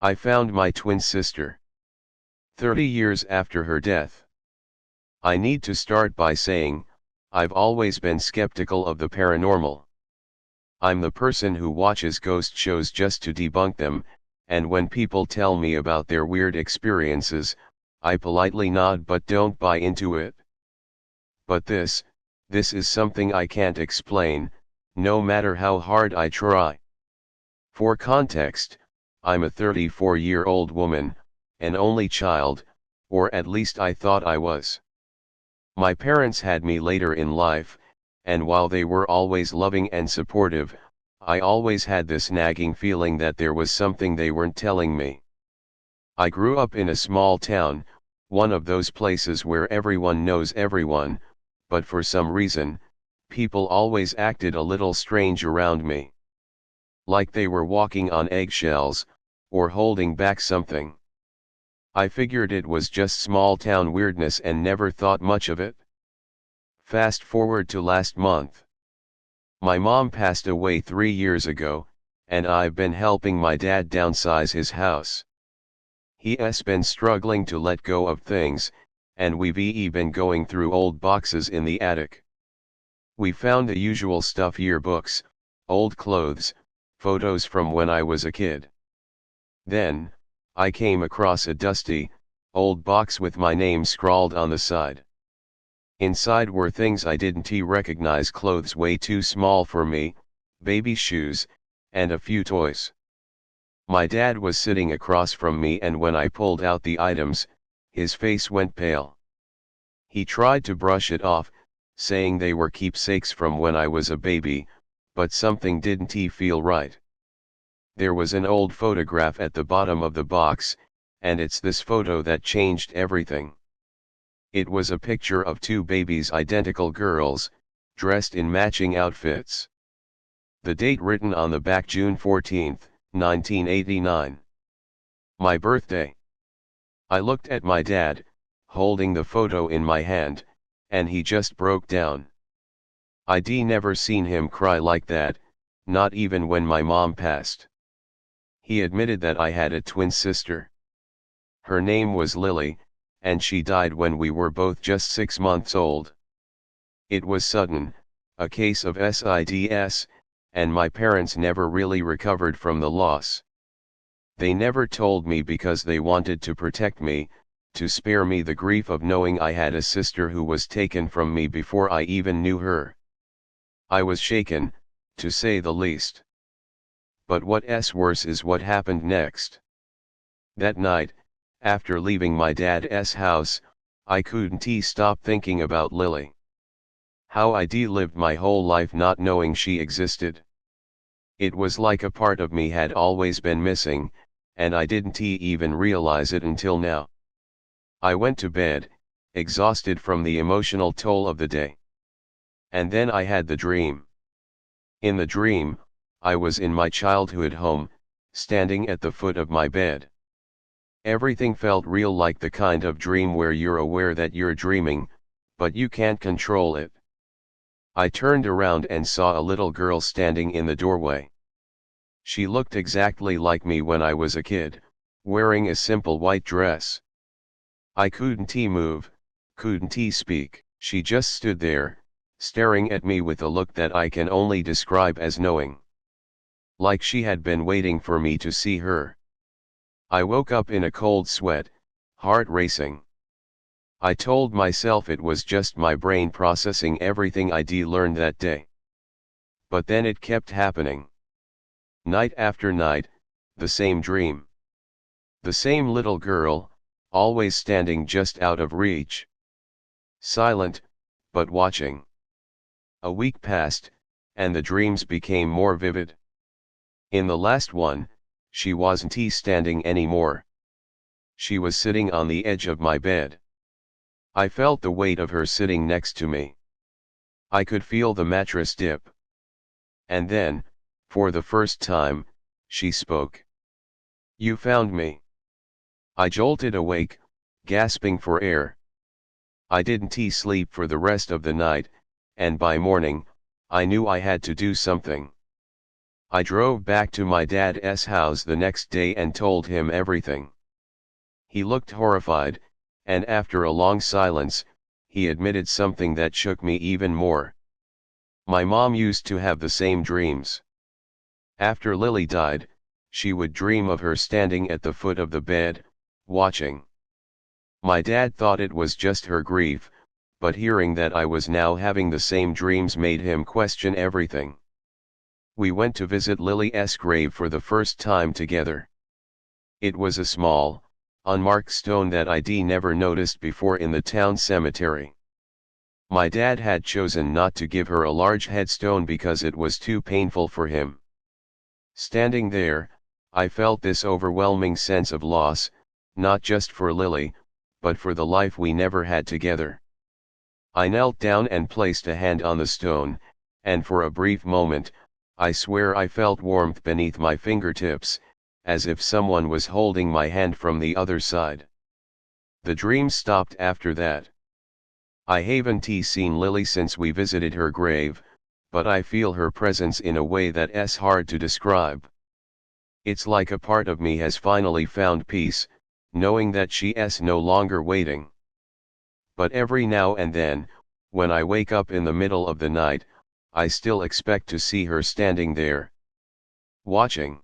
I found my twin sister. 30 years after her death. I need to start by saying, I've always been skeptical of the paranormal. I'm the person who watches ghost shows just to debunk them, and when people tell me about their weird experiences, I politely nod but don't buy into it. But this is something I can't explain, no matter how hard I try. For context, I'm a 34-year-old woman, an only child, or at least I thought I was. My parents had me later in life, and while they were always loving and supportive, I always had this nagging feeling that there was something they weren't telling me. I grew up in a small town, one of those places where everyone knows everyone, but for some reason, people always acted a little strange around me. Like they were walking on eggshells, or holding back something. I figured it was just small town weirdness and never thought much of it. Fast forward to last month. My mom passed away 3 years ago, and I've been helping my dad downsize his house. He's been struggling to let go of things, and we've been going through old boxes in the attic. We found the usual stuff: yearbooks, old clothes, photos from when I was a kid. Then, I came across a dusty, old box with my name scrawled on the side. Inside were things I didn't recognize: clothes way too small for me, baby shoes, and a few toys. My dad was sitting across from me, and when I pulled out the items, his face went pale. He tried to brush it off, saying they were keepsakes from when I was a baby, but something didn't feel right. There was an old photograph at the bottom of the box, and it's this photo that changed everything. It was a picture of two babies, identical girls, dressed in matching outfits. The date written on the back: June 14, 1989. My birthday. I looked at my dad, holding the photo in my hand, and he just broke down. I'd never seen him cry like that, not even when my mom passed. He admitted that I had a twin sister. Her name was Lily, and she died when we were both just 6 months old. It was sudden, a case of SIDS, and my parents never really recovered from the loss. They never told me because they wanted to protect me, to spare me the grief of knowing I had a sister who was taken from me before I even knew her. I was shaken, to say the least. But what's worse is what happened next. That night, after leaving my dad's house, I couldn't stop thinking about Lily. How I'd lived my whole life not knowing she existed. It was like a part of me had always been missing, and I didn't even realize it until now. I went to bed, exhausted from the emotional toll of the day. And then I had the dream. In the dream, I was in my childhood home, standing at the foot of my bed. Everything felt real, like the kind of dream where you're aware that you're dreaming, but you can't control it. I turned around and saw a little girl standing in the doorway. She looked exactly like me when I was a kid, wearing a simple white dress. I couldn't move, couldn't speak. She just stood there, staring at me with a look that I can only describe as knowing. Like she had been waiting for me to see her. I woke up in a cold sweat, heart racing. I told myself it was just my brain processing everything I'd learned that day. But then it kept happening. Night after night, the same dream. The same little girl, always standing just out of reach. Silent, but watching. A week passed, and the dreams became more vivid. In the last one, she wasn't standing anymore. She was sitting on the edge of my bed. I felt the weight of her sitting next to me. I could feel the mattress dip. And then, for the first time, she spoke. "You found me." I jolted awake, gasping for air. I didn't sleep for the rest of the night, and by morning, I knew I had to do something. I drove back to my dad's house the next day and told him everything. He looked horrified, and after a long silence, he admitted something that shook me even more. My mom used to have the same dreams. After Lily died, she would dream of her standing at the foot of the bed, watching. My dad thought it was just her grief, but hearing that I was now having the same dreams made him question everything. We went to visit Lily's grave for the first time together. It was a small, unmarked stone that I'd never noticed before in the town cemetery. My dad had chosen not to give her a large headstone because it was too painful for him. Standing there, I felt this overwhelming sense of loss, not just for Lily, but for the life we never had together. I knelt down and placed a hand on the stone, and for a brief moment, I swear I felt warmth beneath my fingertips, as if someone was holding my hand from the other side. The dream stopped after that. I haven't seen Lily since we visited her grave, but I feel her presence in a way that's hard to describe. It's like a part of me has finally found peace, knowing that she's no longer waiting. But every now and then, when I wake up in the middle of the night, I still expect to see her standing there, watching.